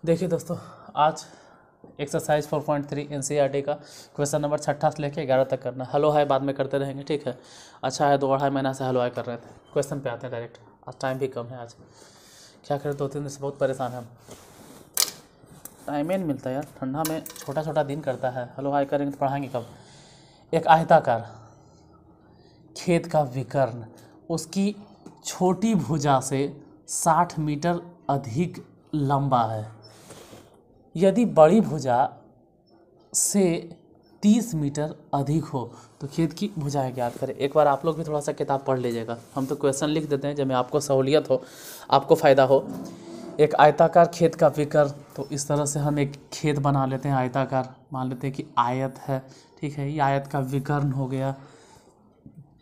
देखिए दोस्तों, आज एक्सरसाइज 4.3 एनसीईआरटी का क्वेश्चन नंबर 6 से लेके 11 तक करना। हलो हाय बाद में करते रहेंगे, ठीक है। अच्छा है, 2-2.5 महीना से हलो हाय कर रहे थे। क्वेश्चन पे आते हैं डायरेक्ट। आज टाइम भी कम है। आज क्या करें, 2-3 दिन से बहुत परेशान हैं हम। टाइम ही नहीं मिलता यार, ठंडा में छोटा छोटा दिन करता है। हलो हाय करेंगे तो पढ़ाएंगे कब। एक आयताकार खेत का विकर्ण उसकी छोटी भुजा से 60 मीटर अधिक लंबा है। यदि बड़ी भुजा से 30 मीटर अधिक हो तो खेत की भुजाएं ज्ञात करें। एक बार आप लोग भी थोड़ा सा किताब पढ़ लीजिएगा। हम तो क्वेश्चन लिख देते हैं, जब में आपको सहूलियत हो, आपको फ़ायदा हो। एक आयताकार खेत का विकर्ण, तो इस तरह से हम एक खेत बना लेते हैं आयताकार। मान लेते हैं कि आयत है, ठीक है। ये आयत का विकर्ण हो गया।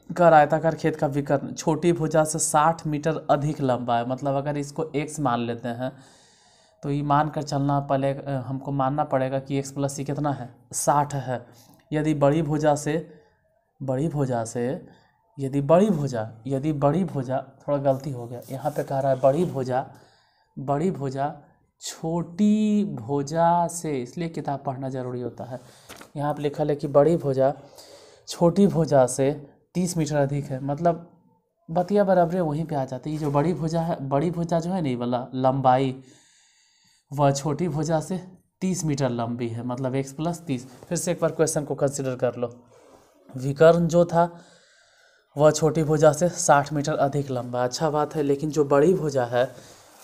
कर आयताकार खेत का विकर्ण छोटी भुजा से 60 मीटर अधिक लंबा है। मतलब अगर इसको x मान लेते हैं तो ये मान कर चलना पहले हमको मानना पड़ेगा कि x प्लस सी कितना है, 60 है। यदि बड़ी भुजा से यदि बड़ी भुजा थोड़ा गलती हो गया, यहाँ पे कह रहा है बड़ी भुजा छोटी भुजा से, इसलिए किताब पढ़ना ज़रूरी होता है। यहाँ पे लिखा है कि बड़ी भुजा छोटी भुजा से 30 मीटर अधिक है। मतलब बतिया बराबर वहीं पे आ जाती है। ये जो बड़ी भुजा है, बड़ी भुजा जो है नहीं वाला लंबाई, वह छोटी भुजा से 30 मीटर लंबी है। मतलब x प्लस 30। फिर से एक बार क्वेश्चन को कंसिडर कर लो। विकर्ण जो था वह छोटी भुजा से 60 मीटर अधिक लंबा, अच्छा बात है। लेकिन जो बड़ी भुजा है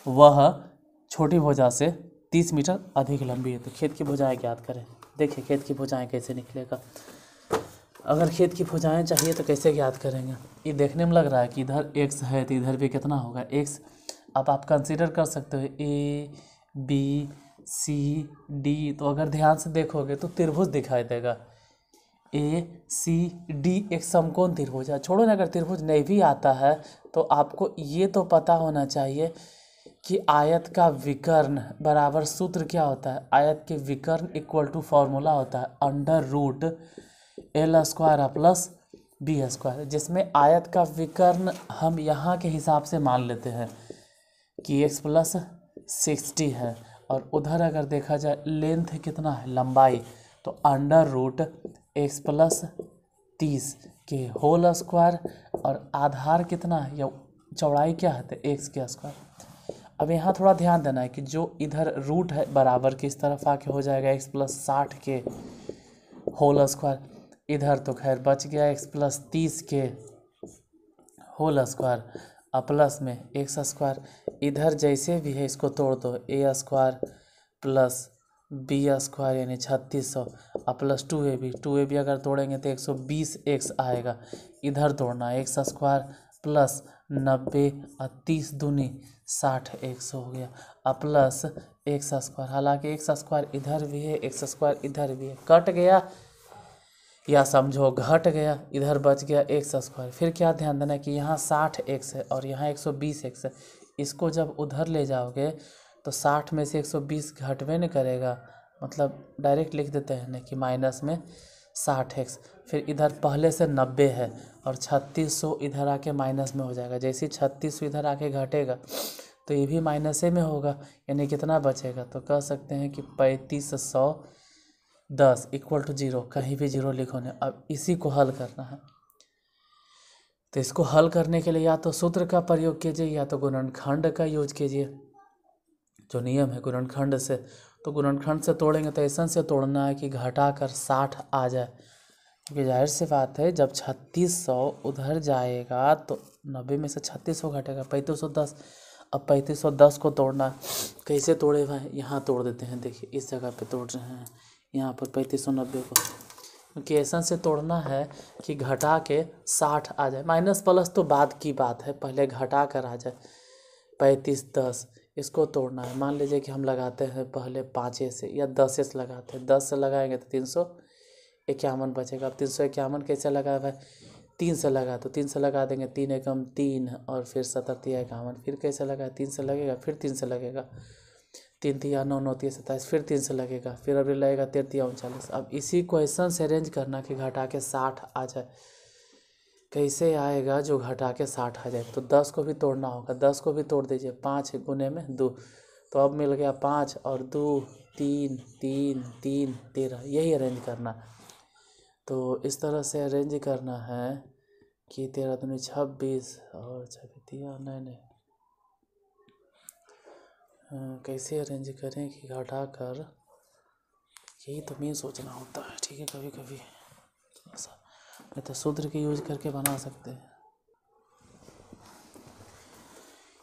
वह छोटी भुजा से 30 मीटर अधिक लंबी है। तो खेत की भुजाएं ज्ञात करें। देखिए खेत की भुजाएं कैसे निकलेगा। अगर खेत की भुजाएं चाहिए तो कैसे ज्ञात करेंगे। ये देखने में लग रहा है कि इधर x है तो इधर भी कितना होगा x। अब आप कंसीडर कर सकते हो a b c d। तो अगर ध्यान से देखोगे तो त्रिभुज दिखाई देगा, a c d एक समकोण त्रिभुज है। छोड़ो ना, अगर त्रिभुज नहीं भी आता है तो आपको ये तो पता होना चाहिए कि आयत का विकर्ण बराबर सूत्र क्या होता है। आयत के विकर्ण इक्वल टू फॉर्मूला होता है under root L square plus B square, जिसमें आयत का विकर्ण हम यहाँ के हिसाब से मान लेते हैं कि x प्लस 60 है। और उधर अगर देखा जाए लेंथ कितना है, लंबाई, तो अंडर रूट x प्लस 30 के होल स्क्वायर। और आधार कितना है या चौड़ाई क्या है, तो x के स्क्वायर। अब यहाँ थोड़ा ध्यान देना है कि जो इधर रूट है बराबर की इस तरफ आके हो जाएगा x प्लस 60 के होल स्क्वायर। इधर तो खैर बच गया x प्लस 30 के होल स्क्वायर प्लस में एक्स स्क्वायर। इधर जैसे भी है इसको तोड़ दो, a square plus B square यानी 3600 प्लस 2ab अगर तोड़ेंगे तो 120x आएगा। इधर तोड़ना एक्स स्क्वायर प्लस 90 और 30 दूनी 60x हो गया प्लस एक्स स्क्वायर। हालांकि एक्स स्क्वायर इधर भी है, एक्स स्क्वायर इधर भी है, कट गया या समझो घट गया, इधर बच गया एक्स स्क्वायर। फिर क्या ध्यान देना है कि यहाँ 60x है और यहाँ 120x है। इसको जब उधर ले जाओगे तो 60 में से 120 घटवे नहीं करेगा, मतलब डायरेक्ट लिख देते हैं ना कि माइनस में 60x। फिर इधर पहले से 90 है और 3600 इधर आके माइनस में हो जाएगा। जैसे 3600 इधर आके घटेगा तो ये भी माइनसे में होगा, यानी कितना बचेगा, तो कह सकते हैं कि 3510 इक्वल टू 0। कहीं भी 0 लिखो नहीं। अब इसी को हल करना है, तो इसको हल करने के लिए या तो सूत्र का प्रयोग कीजिए या तो गुणनखंड का यूज कीजिए। जो नियम है गुणनखंड से, तो गुणनखंड से तोड़ेंगे तो ऐसा से तोड़ना है कि घटा कर 60 आ जाए। क्योंकि जाहिर सी बात है जब 3600 उधर जाएगा तो 90 में से 3600 घटेगा 3510। अब 3510 को तोड़ना कैसे तोड़े भाई, यहाँ तोड़ देते हैं। देखिए इस जगह पे तोड़ रहे हैं, यहाँ पर 3590 को, क्योंकि ऐसा से तोड़ना है कि घटा के 60 आ जाए। माइनस प्लस तो बाद की बात है, पहले घटा कर आ जाए। 3510 इसको तोड़ना है। मान लीजिए कि हम लगाते हैं पहले 5 से या 10 से लगाते हैं। 10 से लगाएंगे तो 351 बचेगा। अब 351 कैसे लगाए भाई, 3 से लगा, तो 3 से लगा देंगे, 3 एकम 3 और फिर 7×3=51। फिर कैसे लगाए, 3 से लगेगा, फिर 3 से लगेगा, 3×3=9 27, फिर 3 से लगेगा, फिर अभी लगेगा 3×3=39। अब इसी क्वेश्चन से अरेंज करना कि घटा के 60 आ जाए। कैसे आएगा जो घटा के 60 आ जाए, तो 10 को भी तोड़ना होगा। 10 को भी तोड़ दीजिए, 5 गुने में 2, तो अब मिल गया 5 और 2 3 3 3 13, यही अरेंज करना। तो इस तरह से अरेंज करना है कि 13 दूनी 26 और 26 नहीं कैसे अरेंज करें कि घटा कर, यही तो मेन सोचना होता है। ठीक है, कभी कभी ऐसा नहीं तो सूत्र के यूज करके बना सकते हैं।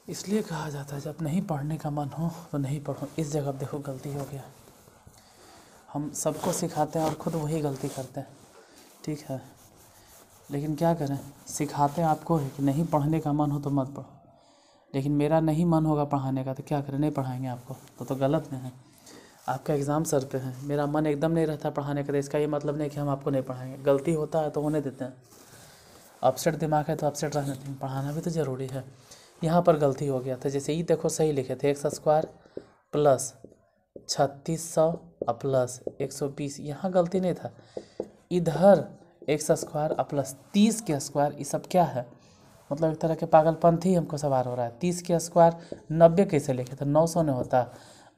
इसलिए कहा जाता है जब नहीं पढ़ने का मन हो तो नहीं पढ़ो। इस जगह देखो गलती हो गया, हम सबको सिखाते हैं और ख़ुद वही गलती करते हैं। ठीक है, लेकिन क्या करें, सिखाते हैं आपको है कि नहीं पढ़ने का मन हो तो मत पढ़ो, लेकिन मेरा नहीं मन होगा पढ़ाने का तो क्या करें, नहीं पढ़ाएंगे आपको तो गलत में है। आपका एग्ज़ाम सर पे है, मेरा मन एकदम नहीं रहता पढ़ाने का, तो इसका ये मतलब नहीं कि हम आपको नहीं पढ़ाएंगे। गलती होता है तो होने देते हैं, अपसेट दिमाग है तो अपसेट रहने देते हैं, पढ़ाना भी तो ज़रूरी है। यहाँ पर गलती हो गया था, जैसे ये देखो सही लिखे थे x² प्लस 3600 प्लस 120, यहाँ गलती नहीं था। इधर x² प्लस 30 के स्क्वायर, ये सब क्या है, मतलब एक तरह के पागलपंथी हमको सवार हो रहा है। 30 के स्क्वायर 90 कैसे लिखे थे, 900 नहीं होता,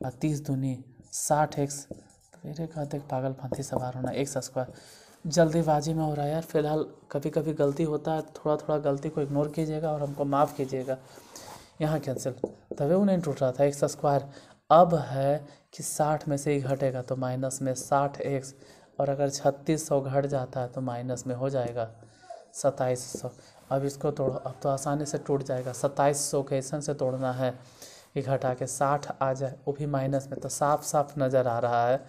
और 30 दूनी 60x, तो मेरे कहते पागलपंथी सवार होना। x² जल्दीबाजी में हो रहा है यार, फिलहाल कभी कभी गलती होता है, थोड़ा थोड़ा गलती को इग्नोर कीजिएगा और हमको माफ़ कीजिएगा। यहाँ कैंसिल, तभी वो नहीं टूट रहा था। x² अब है कि 60 में से ही घटेगा तो माइनस में 60x, और अगर 3600 घट जाता है तो माइनस में हो जाएगा 2700। अब इसको तोड़ो, अब तो आसानी से टूट जाएगा। 2700 के ऐसा से तोड़ना है कि घटा के 60 आ जाए, वो भी माइनस में, तो साफ साफ नज़र आ रहा है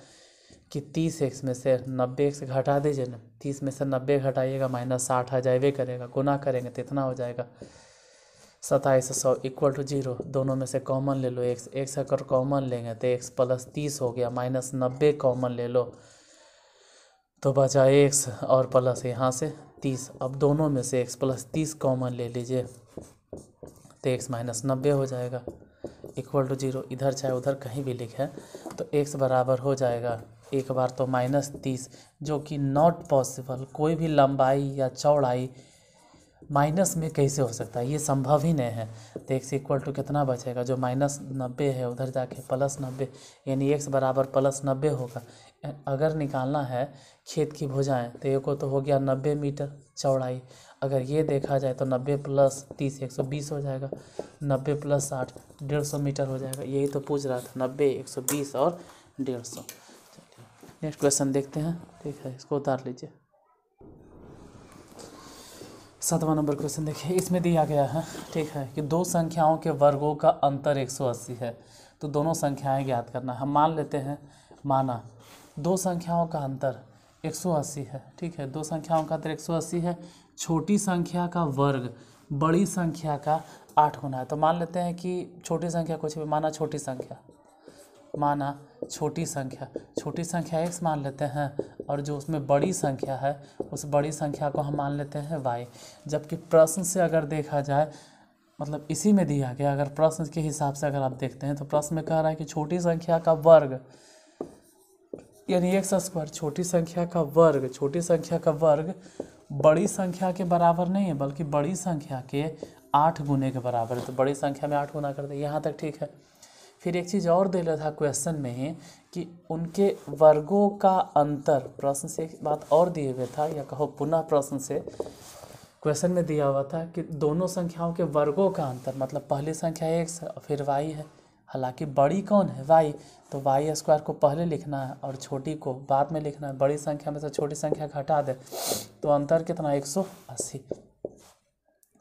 कि 30x में से 90x घटा दीजिए ना, 30 में से 90 घटाइएगा माइनस 60 आ जाए करेगा, गुना करेंगे तो इतना हो जाएगा 2700 इक्वल टू 0। दोनों में से कॉमन ले लो, x अगर कॉमन लेंगे तो x प्लस 30 हो गया, माइनस 90 कॉमन ले लो तो बचा x और प्लस यहाँ से 30। अब दोनों में से x प्लस 30 कॉमन ले लीजिए तो x माइनस 90 हो जाएगा इक्वल टू 0। इधर चाहे उधर कहीं भी लिखे तो x बराबर हो जाएगा एक बार तो माइनस 30, जो कि नॉट पॉसिबल। कोई भी लंबाई या चौड़ाई माइनस में कैसे हो सकता है, ये संभव ही नहीं है। तो x इक्वल टू कितना बचेगा, जो माइनस 90 है उधर जाके प्लस 90, यानी x बराबर प्लस 90 होगा। अगर निकालना है खेत की भुजाएं तो एक को तो हो गया 90 मीटर चौड़ाई, अगर ये देखा जाए तो 90 प्लस 30 120 हो जाएगा, 90 प्लस 60 150 मीटर हो जाएगा। यही तो पूछ रहा था, 90 120 और 150। नेक्स्ट क्वेश्चन देखते हैं। ठीक है, इसको उतार लीजिए। 7वां नंबर क्वेश्चन देखिए, इसमें दिया गया है ठीक है कि दो संख्याओं के वर्गों का अंतर 180 है, तो दोनों संख्याएं ज्ञात करना। हम मान लेते हैं, माना दो संख्याओं का अंतर 180 है। ठीक है, दो संख्याओं का अंतर 180 है, छोटी संख्या का वर्ग बड़ी संख्या का 8 गुना है। तो मान लेते हैं कि छोटी संख्या कुछ भी, माना छोटी संख्या x मान लेते हैं, और जो उसमें बड़ी संख्या है उस बड़ी संख्या को हम मान लेते हैं y। जबकि प्रश्न से अगर देखा जाए, मतलब इसी में दिया गया, अगर प्रश्न के हिसाब से अगर आप देखते हैं तो प्रश्न में कह रहा है कि छोटी संख्या का वर्ग यानी x², छोटी संख्या का वर्ग बड़ी संख्या के बराबर नहीं है, बल्कि बड़ी संख्या के 8 गुने के बराबर है। तो बड़ी संख्या में 8 गुना कर दे, यहाँ तक ठीक है। फिर एक चीज़ और दे रहा था क्वेश्चन में ही कि उनके वर्गों का अंतर, प्रश्न से एक बात और दिए हुए था, या कहो पुनः प्रश्न से क्वेश्चन में दिया हुआ था कि दोनों संख्याओं के वर्गों का अंतर, मतलब पहली संख्या x और फिर y है, हालांकि बड़ी कौन है, y, तो y² को पहले लिखना है और छोटी को बाद में लिखना है। बड़ी संख्या में से छोटी संख्या घटा दे तो अंतर कितना, 180।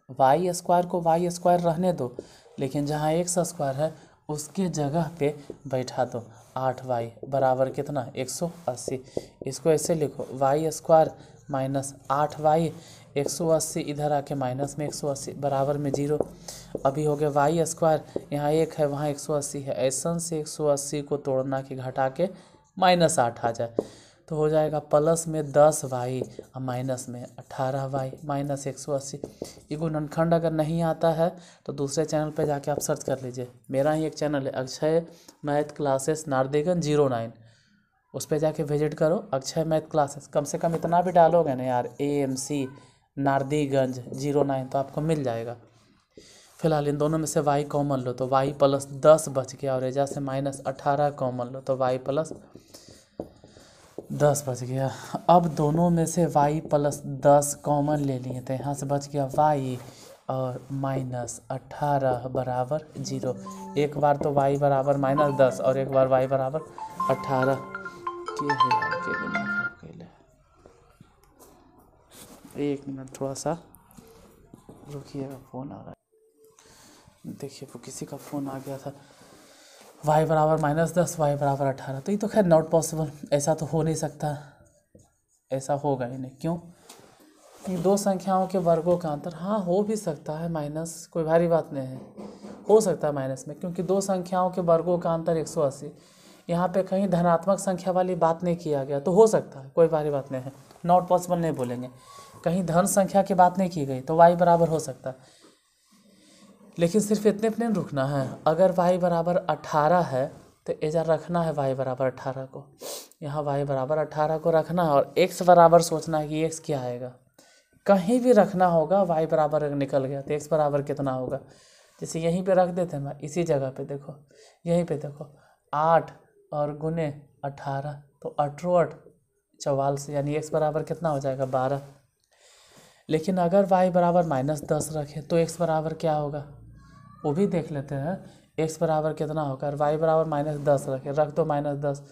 y² को y² रहने दो, लेकिन जहाँ x² है उसके जगह पे बैठा दो 8y बराबर कितना, 180। इसको ऐसे लिखो, y² माइनस 8y 180, इधर आके माइनस में 180 बराबर में 0। अभी हो गया y², यहाँ 1 है वहाँ 180 है, ऐसा से 180 को तोड़ना कि घटा के माइनस 8 आ जाए, तो हो जाएगा प्लस में 10y और माइनस में 18y माइनस 180। ये गुणनखंड अगर नहीं आता है तो दूसरे चैनल पे जाके आप सर्च कर लीजिए, मेरा ही एक चैनल है अक्षय मैथ क्लासेस नारदीगंज 09, उस पर जाके विजिट करो, अक्षय मैथ क्लासेस। कम से कम इतना भी डालोगे ना यार, AMC नारदीगंज 09, तो आपको मिल जाएगा। फिलहाल इन दोनों में से y कॉमन लो तो y प्लस 10 बच गया, और एजा से माइनस 18 कॉमन लो तो y प्लस 10 बच गया। अब दोनों में से y प्लस 10 कॉमन ले लिए तो यहाँ से बच गया y और माइनस 18 बराबर 0। एक बार तो y बराबर माइनस 10 और एक बार y बराबर 18 एक मिनट थोड़ा सा रुकिएगा, फ़ोन आ रहा है। देखिए वो किसी का फ़ोन आ गया था। y बराबर माइनस 10 y बराबर 18, तो ये तो खैर नॉट पॉसिबल, ऐसा तो हो नहीं सकता, ऐसा होगा ही नहीं। क्यों? ये दो संख्याओं के वर्गों का अंतर, हाँ हो भी सकता है माइनस, कोई भारी बात नहीं है, हो सकता है माइनस में, क्योंकि दो संख्याओं के वर्गों का अंतर 180। यहाँ पे कहीं धनात्मक संख्या वाली बात नहीं किया गया, तो हो सकता है, कोई भारी बात नहीं है, नॉट पॉसिबल नहीं बोलेंगे। कहीं धन संख्या की बात नहीं की गई तो y बराबर हो सकता है, लेकिन सिर्फ इतने पे नहीं रुकना है। अगर y बराबर 18 है तो इधर रखना है y बराबर 18 को, यहाँ y बराबर 18 को रखना है, और x बराबर सोचना है कि x क्या आएगा, कहीं भी रखना होगा। y बराबर निकल गया तो x बराबर कितना होगा, जैसे यहीं पे रख देते हैं ना, इसी जगह पे देखो, यहीं पे देखो 8 और गुने 18 तो 8 44, यानी x बराबर कितना हो जाएगा 12। लेकिन अगर y बराबर माइनस 10 रखें तो x बराबर क्या होगा, वो भी देख लेते हैं। x बराबर कितना होगा, y बराबर माइनस 10 रखें, रख दो माइनस 10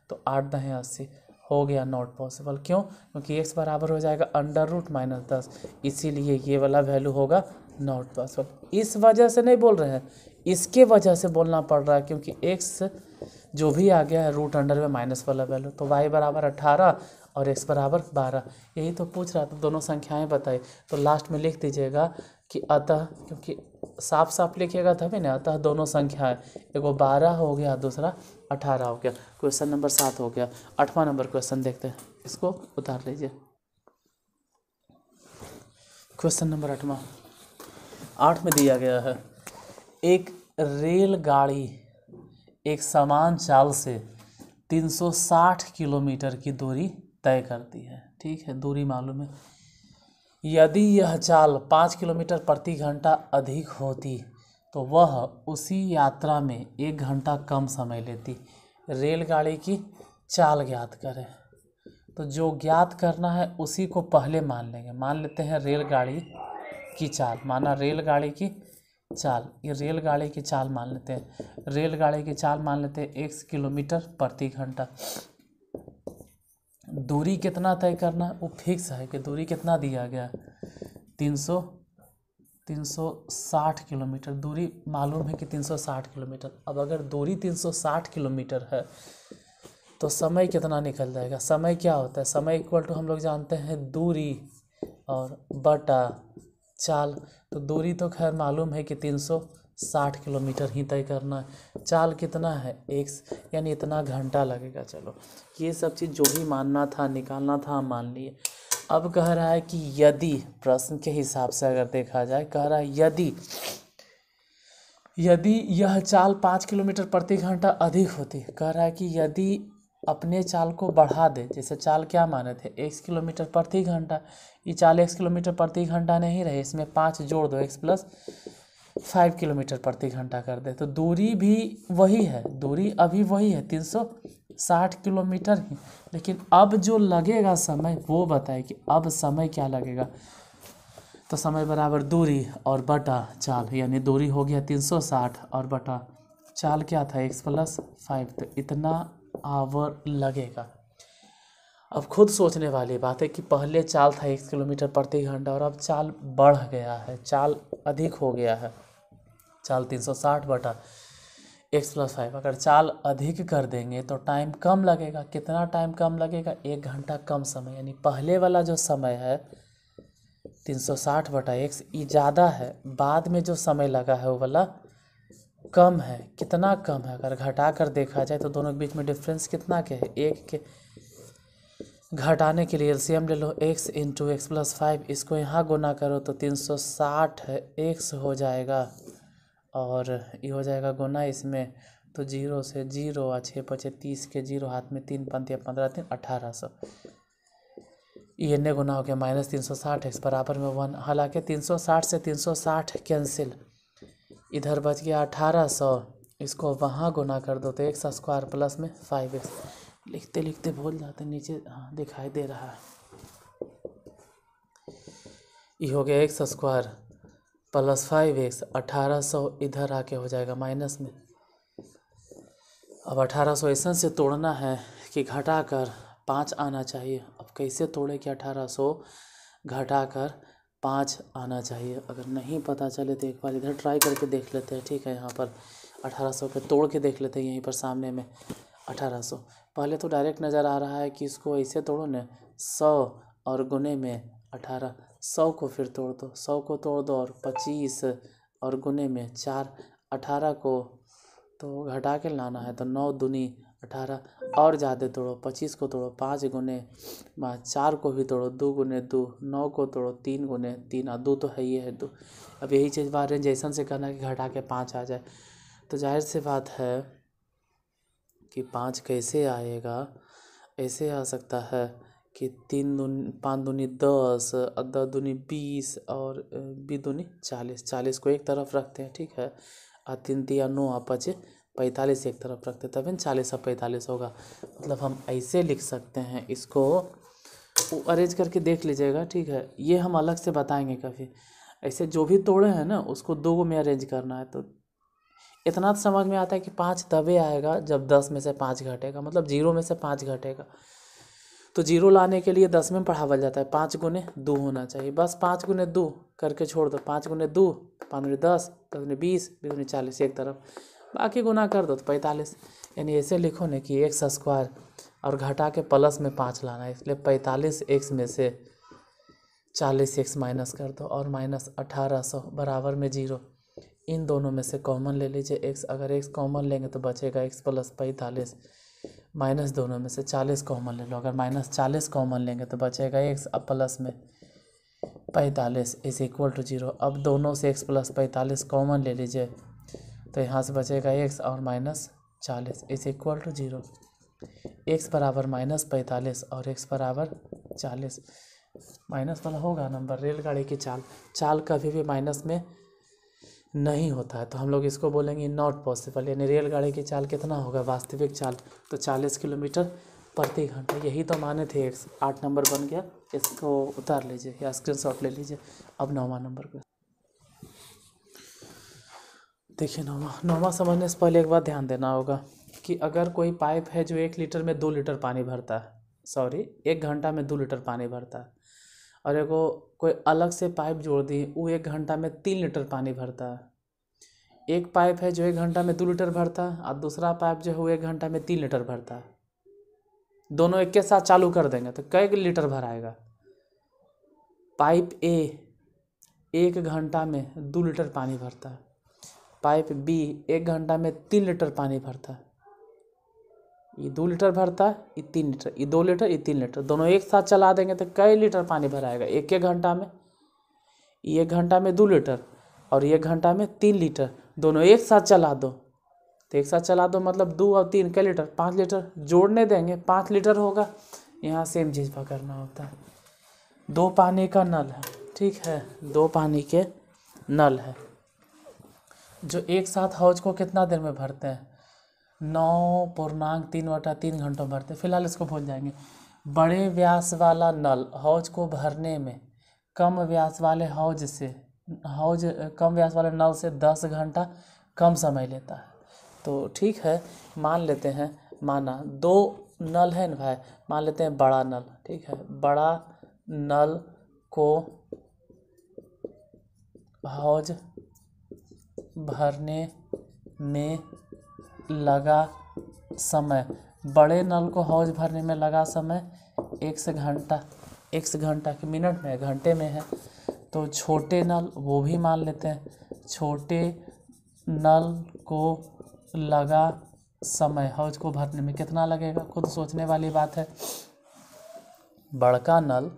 तो 8 दहें 80, हो गया नॉट पॉसिबल। क्यों? क्योंकि x बराबर हो जाएगा अंडर रूट माइनस 10, इसीलिए ये वाला वैल्यू होगा नॉट पॉसिबल। इस वजह से नहीं बोल रहे हैं, इसके वजह से बोलना पड़ रहा है, क्योंकि x जो भी आ गया है रूट अंडर में माइनस वाला वैल्यू, तो y बराबर 18 और x बराबर 12, यही तो पूछ रहा था। दोनों संख्याएं बताई, तो लास्ट में लिख दीजिएगा कि अतः, क्योंकि साफ साफ लिखिएगा तभी ना, अतः दोनों संख्याएं, एगो 12 हो गया दूसरा 18 हो गया। क्वेश्चन नंबर 7 हो गया। 8वां नंबर क्वेश्चन देखते हैं, इसको उतार लीजिए। क्वेश्चन नंबर 8वां, 8 में दिया गया है, एक रेलगाड़ी एक समान चाल से 360 किलोमीटर की दूरी तय करती है। ठीक है, दूरी मालूम है। यदि यह चाल 5 किलोमीटर प्रति घंटा अधिक होती तो वह उसी यात्रा में 1 घंटा कम समय लेती। रेलगाड़ी की चाल ज्ञात करें। तो जो ज्ञात करना है उसी को पहले मान लेंगे। मान लेते हैं रेलगाड़ी की चाल, माना रेलगाड़ी की चाल, ये रेलगाड़ी की चाल मान लेते हैं। रेलगाड़ी की चाल मान लेते हैं 1 किलोमीटर प्रति घंटा। दूरी कितना तय करना है, वो फिक्स है कि दूरी कितना दिया गया, 360 किलोमीटर दूरी मालूम है कि 360 किलोमीटर। अब अगर दूरी 360 किलोमीटर है तो समय कितना निकल जाएगा। समय क्या होता है, समय इक्वल टू हम लोग जानते हैं दूरी और बटा चाल। तो दूरी तो खैर मालूम है कि 360 किलोमीटर ही तय करना है। चाल कितना है x, यानी इतना घंटा लगेगा। चलो ये सब चीज़ जो भी मानना था निकालना था हम मान लिए। अब कह रहा है कि यदि, प्रश्न के हिसाब से अगर देखा जाए, कह रहा है यदि यह चाल 5 किलोमीटर प्रति घंटा अधिक होती, कह रहा है कि यदि अपने चाल को बढ़ा दे, जैसे चाल क्या माने थे 1 किलोमीटर प्रति घंटा, ये चाल 1 किलोमीटर प्रति घंटा नहीं रहे, इसमें 5 जोड़ दो, x प्लस 5 किलोमीटर प्रति घंटा कर दे, तो दूरी भी वही है, दूरी अभी वही है 360 किलोमीटर ही। लेकिन अब जो लगेगा समय वो बताए कि अब समय क्या लगेगा। तो समय बराबर दूरी और बटा चाल, यानी दूरी हो गया 360 और बटा चाल क्या था x प्लस 5, तो इतना आवर लगेगा। अब खुद सोचने वाली बात है कि पहले चाल था 1 किलोमीटर प्रति घंटा और अब चाल बढ़ गया है, चाल अधिक हो गया है, चाल 360 बटा x प्लस 5। अगर चाल अधिक कर देंगे तो टाइम कम लगेगा। कितना टाइम कम लगेगा, 1 घंटा कम समय, यानी पहले वाला जो समय है 360 बटा x ये ज़्यादा है, बाद में जो समय लगा है वो वाला कम है। कितना कम है, अगर घटा कर देखा जाए तो दोनों के बीच में डिफरेंस कितना के है, 1 के घटाने के लिए एलसीएम ले लो, x इंटू एक्स प्लस 5, इसको यहाँ गुना करो तो 360 है x हो जाएगा, और ये हो जाएगा गुना इसमें, तो 0 से 0 और 6 पचे 30 के 0 हाथ में 3 पंतिया 15 3 1800, ये ने गुना हो गया माइनस 360 x बराबर में 1। हालांकि 360 से 360 कैंसिल, इधर बच गया 1800, इसको वहाँ गुना कर दो तो एक्स स्क्वायर प्लस में 5x। लिखते लिखते भूल जाते, नीचे हाँ दिखाई दे रहा है। ये हो गया एक्स स्क्वायर प्लस 5x, 1800 इधर आके हो जाएगा माइनस में। अब 1800 ऐसा से तोड़ना है कि घटा कर 5 आना चाहिए। अब कैसे तोड़े कि 1800 घटा कर 5 आना चाहिए, अगर नहीं पता चले तो एक बार इधर ट्राई करके देख लेते हैं। ठीक है, यहाँ पर 1800 पे तोड़ के देख लेते हैं। यहीं पर सामने में 1800 पहले तो डायरेक्ट नज़र आ रहा है कि इसको ऐसे तोड़ो ना, 100 और गुने में 18, 100 को फिर तोड़ दो, 100 को तोड़ दो और 25 और गुने में 4, 18 को तो घटा के लाना है तो 9 दूनी 18 और ज़्यादा तोड़ो, 25 को तोड़ो 5 गुने 4 को भी तोड़ो 2 गुने 2, 9 को तोड़ो 3 गुने 3, 2 तो है ही है 2। अब यही चीज़ बार जैसन से करना है कि घटा के 5 आ जाए। तो जाहिर सी बात है कि 5 कैसे आएगा, ऐसे आ सकता है कि 5 दूनी 10, 10 दूनी 20 और 20 दूनी 40, 40 को एक तरफ रखते हैं। ठीक है, 3 तिया 9 और 5 45 एक तरफ रखते, तभी 40 और 45 होगा। मतलब हम ऐसे लिख सकते हैं, इसको अरेंज करके देख लीजिएगा। ठीक है, ये हम अलग से बताएंगे कभी। ऐसे जो भी तोड़े हैं ना उसको 2 में अरेंज करना है। तो इतना तो समझ में आता है कि 5 तभी आएगा जब 10 में से 5 घटेगा, मतलब 0 में से 5 घटेगा। तो 0 लाने के लिए 10 में पढ़ावल जाता है, 5 गुने 2 होना चाहिए। बस 5 गुने 2 करके छोड़ दो, 5 गुने 2 5 दूनी 10, 10 दूनी 20, 20 दूनी 40 एक तरफ, बाकी गुना कर दो तो 45। यानी ऐसे लिखो ना कि एक्स स्क्वायर और घटा के प्लस में 5 लाना है, इसलिए 45x में से 40x माइनस कर दो और माइनस 1800 बराबर में 0। इन दोनों में से कॉमन ले लीजिए x, अगर x कॉमन लेंगे तो बचेगा x प्लस 45, माइनस दोनों में से 40 कॉमन ले लो, अगर माइनस 40 कॉमन लेंगे तो बचेगा x अब प्लस में 45 इज इक्वल टू 0। अब दोनों से x प्लस 45 कॉमन ले लीजिए तो यहाँ से बचेगा x और minus 40 is equal to 0। x बराबर माइनस 45 और x बराबर 40, माइनस वाला होगा नंबर। रेलगाड़ी की चाल कभी भी माइनस में नहीं होता है, तो हम लोग इसको बोलेंगे नॉट पॉसिबल। यानी रेलगाड़ी की चाल कितना होगा वास्तविक चाल, तो 40 किलोमीटर प्रति घंटा। यही तो माने थे x। 8 नंबर बन गया, इसको उतार लीजिए या स्क्रीनशॉट ले लीजिए। अब 9वां नंबर पे देखिए। 9वां समझने से पहले एक बात ध्यान देना होगा कि अगर कोई पाइप है जो 1 लीटर में 2 लीटर पानी भरता है, 1 घंटा में 2 लीटर पानी भरता है, और एगो कोई अलग से पाइप जोड़ दी वो 1 घंटा में 3 लीटर पानी भरता है। एक पाइप है जो 1 घंटा में 2 लीटर भरता है और दूसरा पाइप जो है वो 1 घंटा में 3 लीटर भरता है। दोनों एक के साथ चालू कर देंगे तो कई लीटर भराएगा। पाइप ए 1 घंटा में 2 लीटर पानी भरता है, पाइप बी 1 घंटा में 3 लीटर पानी भरता है। ये 2 लीटर भरता है, ये 3 लीटर, ये 2 लीटर, ये 3 लीटर, दोनों एक साथ चला देंगे तो कई लीटर पानी भराएगा एक घंटा में। ये 1 घंटा में 2 लीटर और 1 घंटा में 3 लीटर, दोनों एक साथ चला दो तो एक साथ चला दो मतलब 2 और 3 कई लीटर, 5 लीटर जोड़ने देंगे 5 लीटर होगा। यहाँ सेम चीज़ पकड़ना होता है। 2 पानी का नल है, ठीक है, 2 पानी के नल है जो एक साथ हौज को कितना देर में भरते हैं, 9.3/3 घंटों भरते हैं। फिलहाल इसको भूल जाएंगे। बड़े व्यास वाला नल हौज को भरने में कम व्यास वाले कम व्यास वाले नल से 10 घंटा कम समय लेता है। तो ठीक है, मान लेते हैं, माना 2 नल है ना भाई, मान लेते हैं बड़ा नल। ठीक है, बड़ा नल को हौज भरने में लगा समय, बड़े नल को हौज भरने में लगा समय 1 घंटा के मिनट में घंटे में है। तो छोटे नल वो भी मान लेते हैं, छोटे नल को लगा समय हौज को भरने में कितना लगेगा, खुद सोचने वाली बात है। बड़का नल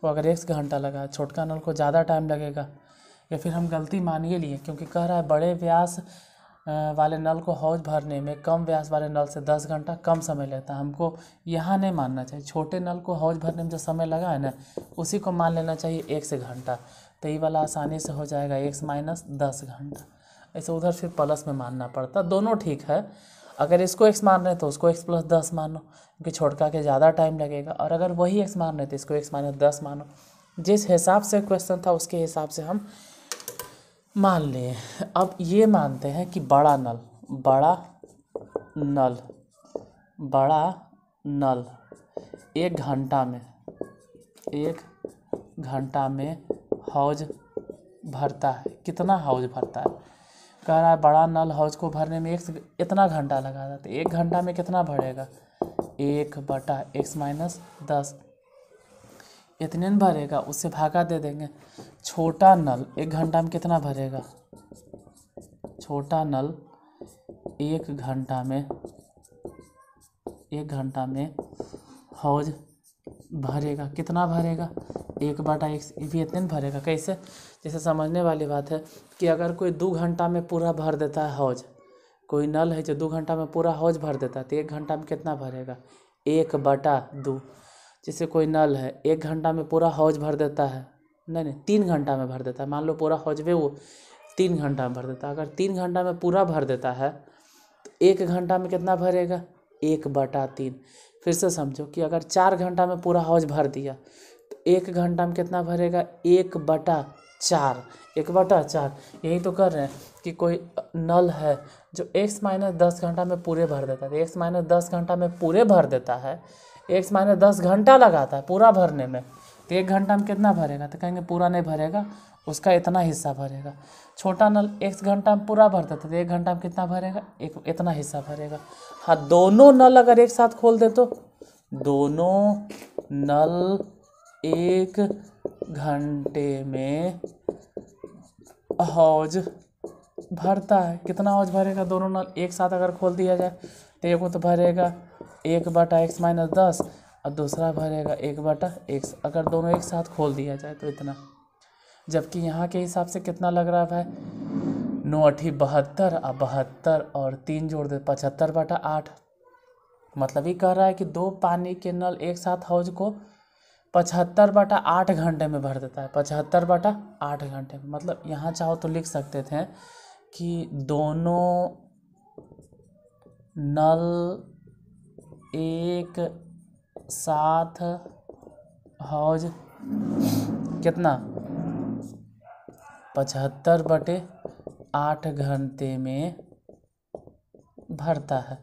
को अगर 1 घंटा लगा, छोटका नल को ज़्यादा टाइम लगेगा, या फिर हम गलती मानिए लिए क्योंकि कह रहा है बड़े व्यास वाले नल को हौज भरने में कम व्यास वाले नल से 10 घंटा कम समय लेता है। हमको यहाँ नहीं मानना चाहिए, छोटे नल को हौज भरने में जो समय लगा है ना उसी को मान लेना चाहिए 1 घंटा। तो ये वाला आसानी से हो जाएगा 1 - 10 घंटा। ऐसे उधर फिर प्लस में मानना पड़ता, दोनों ठीक है। अगर इसको x मान रहे हैं तो उसको x + 10 मानो, क्योंकि छोटका के ज़्यादा टाइम लगेगा, और अगर वही x मान रहे हैं तो इसको x - 10 मानो। जिस हिसाब से क्वेश्चन था उसके हिसाब से हम मान लिए। अब ये मानते हैं कि बड़ा नल एक घंटा में हौज भरता है। कितना हौज भरता है? कह रहा है बड़ा नल हौज को भरने में इतना घंटा लगा था, तो 1 घंटा में कितना भरेगा? 1/x - 10 इतने में भरेगा, उससे भागा दे देंगे। छोटा नल 1 घंटा में कितना भरेगा? छोटा नल 1 घंटा में हौज भरेगा। कितना भरेगा? 1/x। ये भी इतने में भरेगा। कैसे? जैसे समझने वाली बात है कि अगर कोई 2 घंटा में पूरा भर देता है हौज, कोई नल है जो 2 घंटा में पूरा हौज भर देता है, तो 1 घंटा में कितना भरेगा? 1/2। जैसे कोई नल है 1 घंटा में पूरा हौज भर देता है, नहीं 3 घंटा में भर देता है, मान लो पूरा हौज में वो 3 घंटा में भर देता है। अगर 3 घंटा में पूरा भर देता है तो 1 घंटा में कितना भरेगा? 1/3। फिर से समझो कि अगर 4 घंटा में पूरा हौज भर दिया तो 1 घंटा में कितना भरेगा? 1/4। 1/4। यही तो कर रहे हैं कि कोई नल है जो x - 10 घंटा में पूरे भर देता है, x - 10 घंटा में पूरे भर देता है, x - 10 घंटा लगाता है पूरा भरने में, तो 1 घंटा में कितना भरेगा? तो कहेंगे पूरा नहीं भरेगा, उसका इतना हिस्सा भरेगा। छोटा नल 1 घंटा में पूरा भरता था, तो 1 घंटा में कितना भरेगा? इतना हिस्सा भरेगा। हाँ, दोनों नल अगर एक साथ खोल दे तो दोनों नल 1 घंटे में हौज भरता है। कितना हौज भरेगा? दोनों नल एक साथ अगर खोल दिया जाए तो एक तो भरेगा 1/x - 10 और दूसरा भरेगा 1/x। अगर दोनों एक साथ खोल दिया जाए तो इतना। जबकि यहाँ के हिसाब से कितना लग रहा है भाई? 9×8 = 72 और 72 और 3 जोड़ दे 75/8। मतलब ये कह रहा है कि 2 पानी के नल एक साथ हौज को 75/8 घंटे में भर देता है। 75/8 घंटे में, मतलब यहाँ चाहो तो लिख सकते थे कि दोनों नल एक साथ हौज कितना? 75/8 घंटे में भरता है।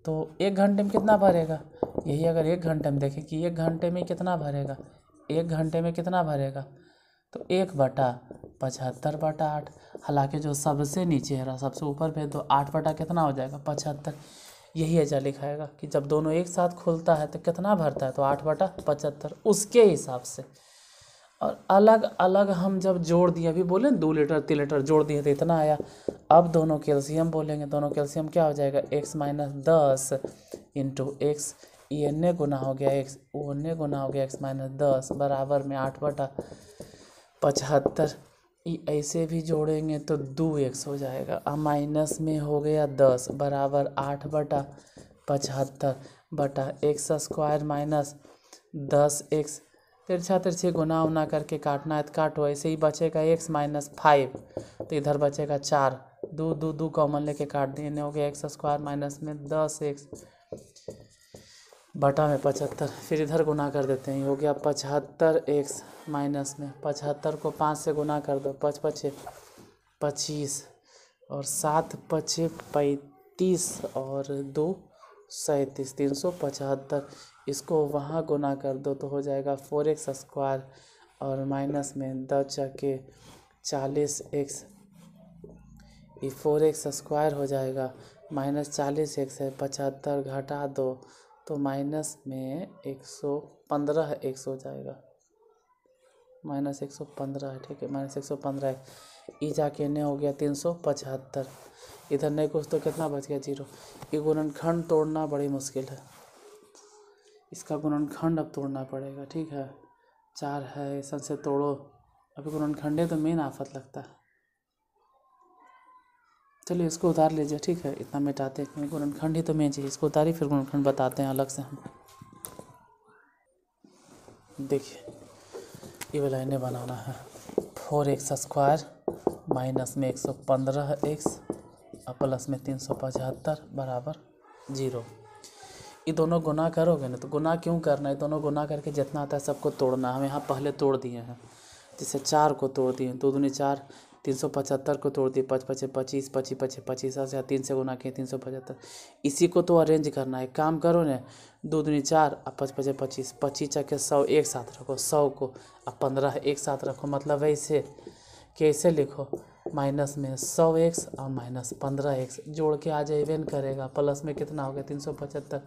तो 1 घंटे में कितना भरेगा? यही अगर 1 घंटे में देखें कि 1 घंटे में कितना भरेगा, 1 घंटे में कितना भरेगा, तो 1/75/8। हालांकि जो सबसे नीचे है सबसे ऊपर पे तो 8 कितना हो जाएगा? 75। यही ऐसा लिखाएगा कि जब दोनों एक साथ खुलता है तो कितना भरता है, तो 8/75 उसके हिसाब से। और अलग अलग हम जब जोड़ दिए, अभी बोले 2 लीटर 3 लीटर जोड़ दिए तो इतना आया। अब दोनों कैल्शियम बोलेंगे, दोनों कैल्शियम क्या हो जाएगा? x - 10 × x, ये अन्य गुना हो गया x, वो अन्य गुना हो गया x - 10 बराबर में 8/75। ऐसे भी जोड़ेंगे तो 2x हो जाएगा, अब माइनस में हो गया 10 बराबर 8/75 बटा x² - 10x। तिरछा तिरछे गुना उना करके काटना है तो काटो। ऐसे ही बचेगा x - 5, तो इधर बचेगा 4, 2 2 2 कॉमन लेके काट दिए, हो गया x² - 10x बटा में 75। फिर इधर गुना कर देते हैं, हो गया 75x माइनस में 75 को 5 से गुना कर दो, 5 × 5 = 25 और 7 × 5 = 35 और 2 = 37, 375। इसको वहाँ गुना कर दो तो हो जाएगा 4x² और माइनस में 10 × 40x, ये 4x² हो जाएगा माइनस 40x है, 75 घटा दो तो माइनस में 115x हो जाएगा, माइनस 115 है। ठीक है, माइनस 115 है। ई जाके ने हो गया 375। इधर नहीं कुछ तो कितना बच गया? 0। ये गुणनखंड तोड़ना बड़ी मुश्किल है, इसका गुणनखंड अब तोड़ना पड़ेगा। ठीक है, 4 है, सन से तोड़ो। अभी गुणनखंडे तो मेन आफत लगता है। चलिए इसको उतार लीजिए। ठीक है, इतना मिटाते हैं, गुणनखंड ही तो मेन चाहिए। इसको उतारिए, फिर गुणनखंड बताते हैं अलग से हम। देखिए ये वाला इन्हें बनाना है 4x² माइनस में 115x और प्लस में 375 बराबर 0। ये दोनों गुना करोगे ना, तो गुना क्यों करना है, दोनों गुना करके जितना आता है सबको तोड़ना। हम यहाँ पहले तोड़ दिए हैं, जैसे 4 को तोड़ दिए, 2 दूनी 4, 375 को तोड़ दिए, 5 पचे 25, 25 पचे 25, या 3 से गुना किए 375। इसी को तो अरेंज करना है। काम करो ना, 2 दूनी 4 और 5 पचे 25, 25 चके 100 एक साथ रखो, 100 को और 15 एक साथ रखो। मतलब ऐसे कैसे लिखो, माइनस में 100x और माइनस 15x जोड़ के आ जाए इवेन करेगा। प्लस में कितना हो गया 375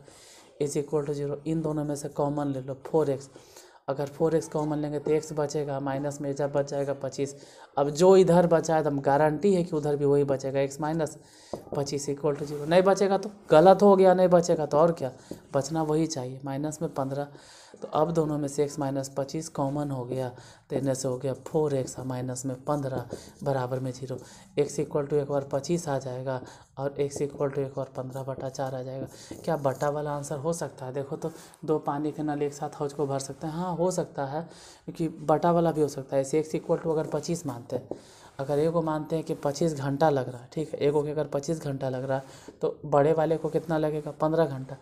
इज इक्वल टू 0। इन दोनों में से कॉमन ले लो 4x। अगर 4x कॉमन लेंगे तो x बचेगा, माइनस में जब बच जाएगा 25। अब जो इधर बचा है तो हम गारंटी है कि उधर भी वही बचेगा, x माइनस 25 इक्वल टू 0। नहीं बचेगा तो गलत हो गया, नहीं बचेगा तो और क्या, बचना वही चाहिए, माइनस में 15। तो अब दोनों में से x माइनस 25 कॉमन हो गया, तो इनमें से हो गया 4x और माइनस में 15 बराबर में 0। x इक्वल टू एक बार 25 आ जाएगा और x इक्वल टू एक बार 15/4 आ जाएगा। क्या बटा वाला आंसर हो सकता है? देखो तो 2 पानी के नल एक साथ हौज को भर सकते हैं। हाँ हो सकता है, क्योंकि बटा वाला भी हो सकता है। ऐसे x इक्वल टू अगर 25 मानते हैं, अगर ए को मानते हैं कि 25 घंटा लग रहा है, ठीक है, ए को अगर 25 घंटा लग रहा है तो बड़े वाले को कितना लगेगा, 15 घंटा।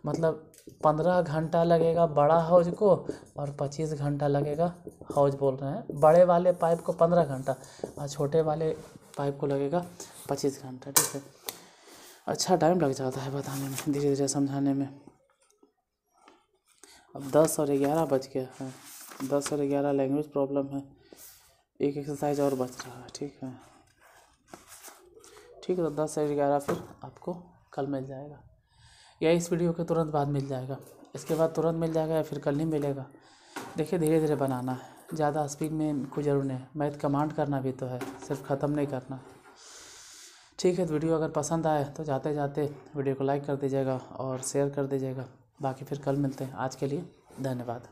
मतलब 15 घंटा लगेगा बड़ा हौज को और 25 घंटा लगेगा, हौज बोल रहे हैं, बड़े वाले पाइप को 15 घंटा और छोटे वाले पाइप को लगेगा 25 घंटा। ठीक है, अच्छा टाइम लग जाता है बताने में, धीरे धीरे समझाने में। अब 10 और 11 बज गया है, 10 और 11 लैंग्वेज प्रॉब्लम है। एक एक्सरसाइज और बच रहा है। ठीक है, ठीक है, तो 10 से 11 फिर आपको कल मिल जाएगा, या इस वीडियो के तुरंत बाद मिल जाएगा, इसके बाद तुरंत मिल जाएगा या फिर कल नहीं मिलेगा। देखिए धीरे धीरे बनाना है, ज़्यादा स्पीड में कोई ज़रूर नहीं। मैथ कमांड करना भी तो है, सिर्फ ख़त्म नहीं करना। ठीक है, तो वीडियो अगर पसंद आए तो जाते जाते वीडियो को लाइक कर दीजिएगा और शेयर कर दीजिएगा। बाकी फिर कल मिलते हैं। आज के लिए धन्यवाद।